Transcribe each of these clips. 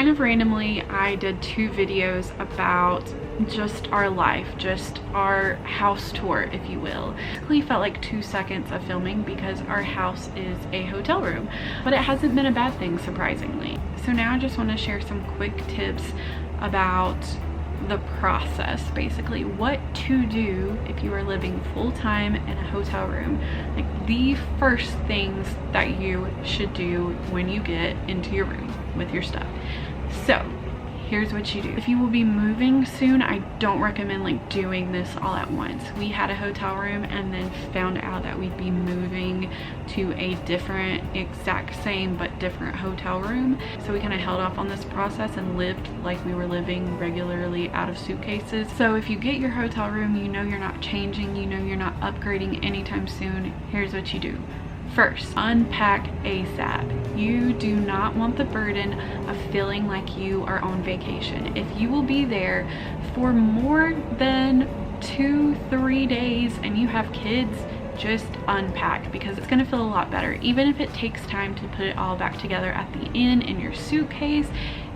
kind of randomly, I did 2 videos about just our life, just our house tour, if you will. It basically felt like 2 seconds of filming because our house is a hotel room, but it hasn't been a bad thing, surprisingly. So now I just want to share some quick tips about the process, basically what to do if you are living full-time in a hotel room, like the first things that you should do when you get into your room with your stuff. So here's what you do. If you will be moving soon, I don't recommend like doing this all at once. We had a hotel room and then found out that we'd be moving to a different, exact same but different hotel room. So we kind of held off on this process and lived like we were living regularly out of suitcases. So if you get your hotel room, you know you're not changing, you know you're not upgrading anytime soon, here's what you do. First, unpack ASAP. You do not want the burden of feeling like you are on vacation. If you will be there for more than 2-3 days and you have kids, just unpack, because it's going to feel a lot better. Even if it takes time to put it all back together at the end in your suitcase,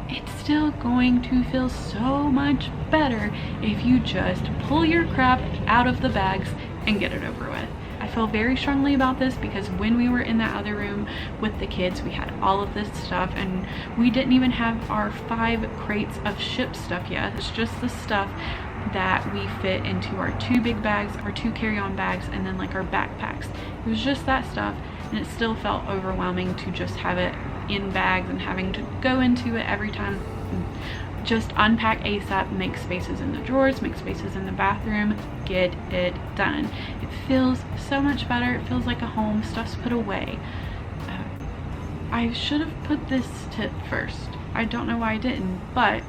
it's still going to feel so much better if you just pull your crap out of the bags and get it over with. I feel very strongly about this because when we were in that other room with the kids, we had all of this stuff and we didn't even have our 5 crates of ship stuff yet. It's just the stuff that we fit into our 2 big bags, our 2 carry-on bags, and then like our backpacks. It was just that stuff, and it still felt overwhelming to just have it in bags and having to go into it every time. Just unpack ASAP, make spaces in the drawers, make spaces in the bathroom, get it done. It feels so much better. It feels like a home. Stuff's put away. I should have put this tip first. I don't know why I didn't, but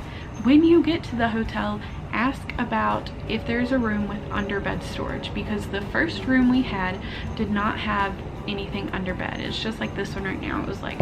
when you get to the hotel, ask about if there's a room with underbed storage, because the first room we had did not have anything under bed. It's just like this one right now. It was like,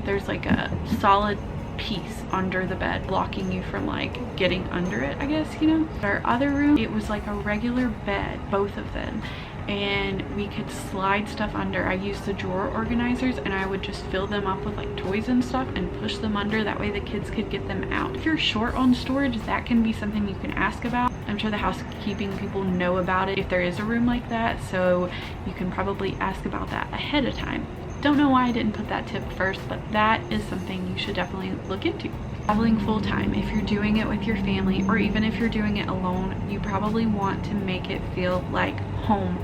there's like a solid piece under the bed blocking you from like getting under it, I guess, you know. Our other room, it was like a regular bed, both of them, and we could slide stuff under. I used the drawer organizers and I would just fill them up with like toys and stuff and push them under, that way the kids could get them out. If you're short on storage, that can be something you can ask about. I'm sure the housekeeping people know about it if there is a room like that, so you can probably ask about that ahead of time. Don't know why I didn't put that tip first, but that is something you should definitely look into. Traveling full-time, if you're doing it with your family or even if you're doing it alone, you probably want to make it feel like home,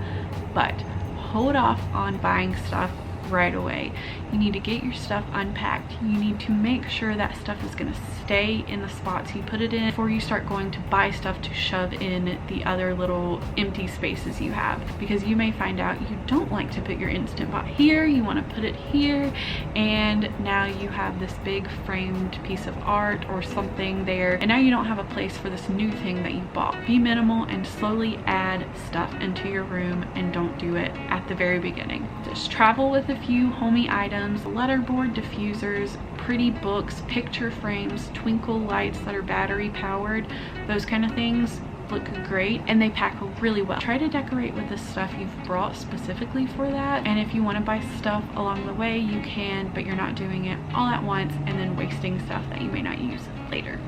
but hold off on buying stuff right away. You need to get your stuff unpacked. You need to make sure that stuff is going to stay in the spots you put it in before you start going to buy stuff to shove in the other little empty spaces you have, because you may find out you don't like to put your Instant Pot here, you want to put it here, and now you have this big framed piece of art or something there, and now you don't have a place for this new thing that you bought. Be minimal and slowly add stuff into your room, and don't do it at the very beginning. Just travel with a few homey items, letterboard, diffusers, pretty books, picture frames, twinkle lights that are battery powered. Those kind of things look great and they pack really well. Try to decorate with the stuff you've brought specifically for that, and if you want to buy stuff along the way you can, but you're not doing it all at once and then wasting stuff that you may not use later.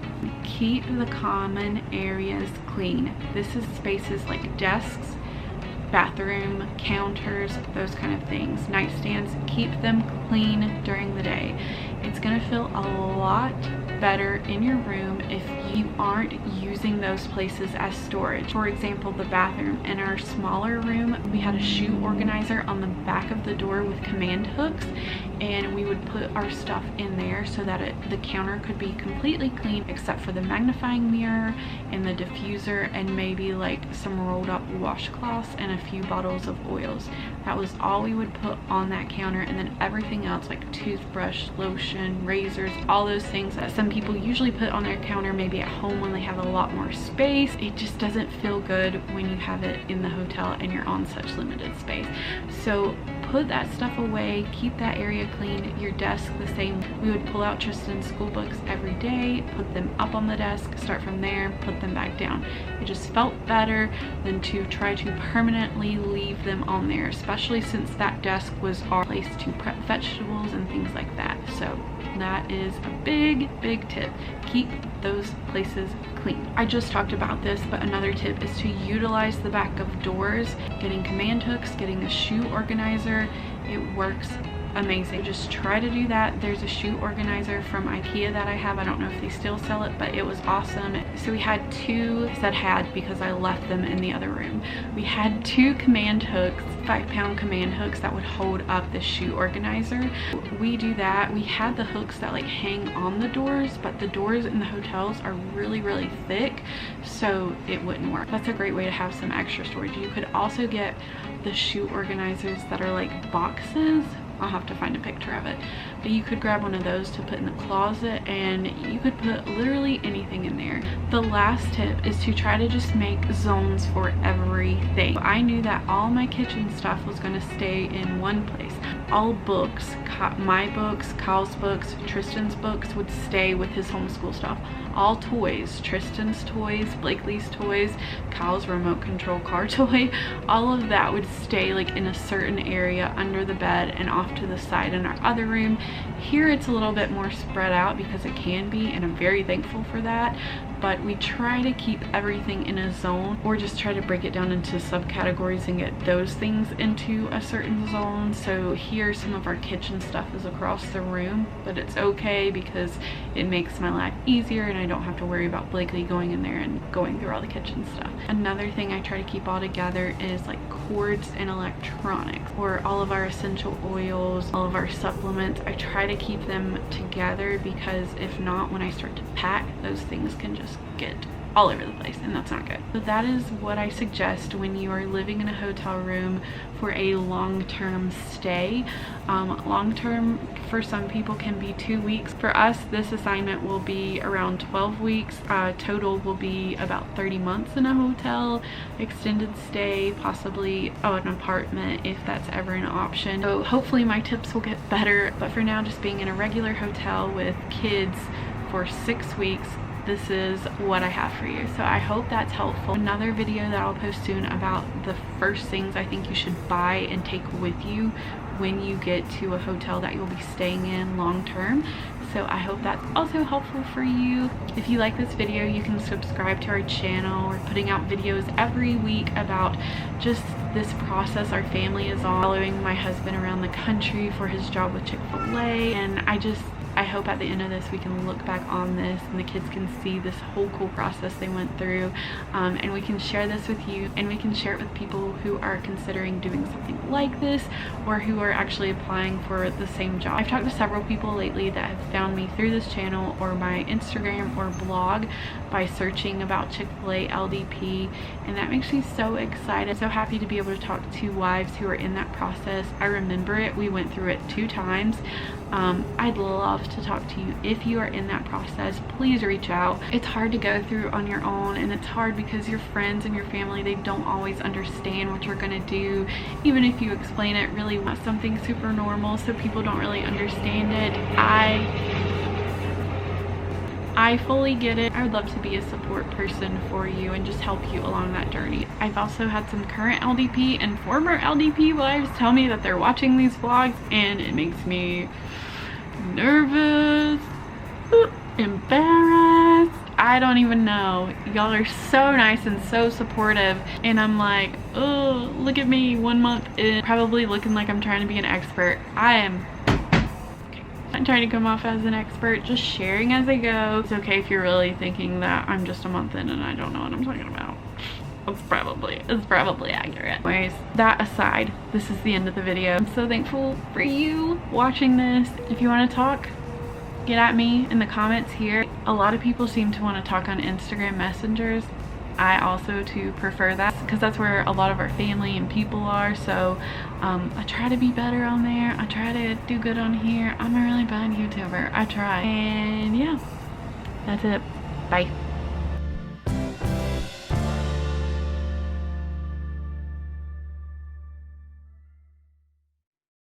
Keep the common areas clean. This is spaces like desks, bathroom, counters, those kind of things, nightstands. Keep them clean during the day. It's gonna feel a lot better in your room if you aren't using those places as storage. For example, the bathroom. In our smaller room, we had a shoe organizer on the back of the door with command hooks, and we would put our stuff in there so that the counter could be completely clean except for the magnifying mirror and the diffuser and maybe like some rolled up washcloths and a few bottles of oils. That was all we would put on that counter, and then everything else like toothbrush, lotion, razors, all those things that some people usually put on their counter maybe at home when they have a lot more space. It just doesn't feel good when you have it in the hotel and you're on such limited space. So put that stuff away, keep that area clean. Your desk the same. We would pull out Tristan's school books every day, put them up on the desk, start from there, put them back down. It just felt better than to try to permanently leave them on there, especially since that desk was our place to prep vegetables and things like that. So that is a big tip. Keep those places clean. I just talked about this, but another tip is to utilize the back of doors, getting command hooks, getting a shoe organizer. It works amazing. Just try to do that. There's a shoe organizer from IKEA that I have. I don't know if they still sell it, but it was awesome. So we had two, I said had because I left them in the other room. We had two command hooks, 5-pound command hooks that would hold up the shoe organizer. We do that. We had the hooks that like hang on the doors, but the doors in the hotels are really thick, so it wouldn't work. That's a great way to have some extra storage. You could also get the shoe organizers that are like boxes. I'll have to find a picture of it, but you could grab one of those to put in the closet, and you could put literally anything in there. The last tip is to try to just make zones for everything. I knew that all my kitchen stuff was going to stay in one place. All books, my books, Kyle's books, Tristan's books would stay with his homeschool stuff. All toys, Tristan's toys, Blakely's toys, Kyle's remote control car toy, all of that would stay like in a certain area under the bed and off to the side in our other room. Here it's a little bit more spread out because it can be, and I'm very thankful for that, but we try to keep everything in a zone, or just try to break it down into subcategories and get those things into a certain zone. So here some of our kitchen stuff is across the room, but it's okay because it makes my life easier and I don't have to worry about Blakely going in there and going through all the kitchen stuff. Another thing I try to keep all together is like cords and electronics, or all of our essential oils, all of our supplements. I try to keep them together because if not, when I start to pack, those things can just get all over the place, and that's not good. So that is what I suggest when you are living in a hotel room for a long-term stay. Long-term for some people can be 2 weeks. For us, this assignment will be around 12 weeks. Total will be about 30 months in a hotel, extended stay, possibly an apartment if that's ever an option. So hopefully my tips will get better, but for now, just being in a regular hotel with kids for 6 weeks, this is what I have for you. So I hope that's helpful. Another video that I'll post soon about the first things I think you should buy and take with you when you get to a hotel that you'll be staying in long term. So I hope that's also helpful for you. If you like this video, you can subscribe to our channel. We're putting out videos every week about just this process our family is on, following my husband around the country for his job with Chick-fil-A. And I hope at the end of this we can look back on this and the kids can see this whole cool process they went through, and we can share this with you, and we can share it with people who are considering doing something like this or who are actually applying for the same job. I've talked to several people lately that have found me through this channel or my Instagram or blog by searching about Chick-fil-A LDP, and that makes me so excited. So happy to be able to talk to wives who are in that process. I remember it. We went through it 2 times. I'd love to talk to you if you are in that process. Please reach out. It's hard to go through on your own, and it's hard because your friends and your family, they don't always understand what you're gonna do. Even if you explain it really well, something super normal, so people don't really understand it. I fully get it. I would love to be a support person for you and just help you along that journey. I've also had some current LDP and former LDP wives tell me that they're watching these vlogs, and it makes me nervous, embarrassed. I don't even know. Y'all are so nice and so supportive, and I'm like, oh, look at me 1 month in, probably looking like I'm trying to be an expert. I'm trying to come off as an expert, just sharing as I go. It's okay if you're really thinking that I'm just a month in and I don't know what I'm talking about. It's probably accurate. Anyways, that aside, this is the end of the video. I'm so thankful for you watching this. If you want to talk, get at me in the comments here. A lot of people seem to want to talk on Instagram messengers. I also too prefer that because that's where a lot of our family and people are. So I try to be better on there. I try to do good on here. I'm a really bad YouTuber. I try. And yeah, that's it. Bye.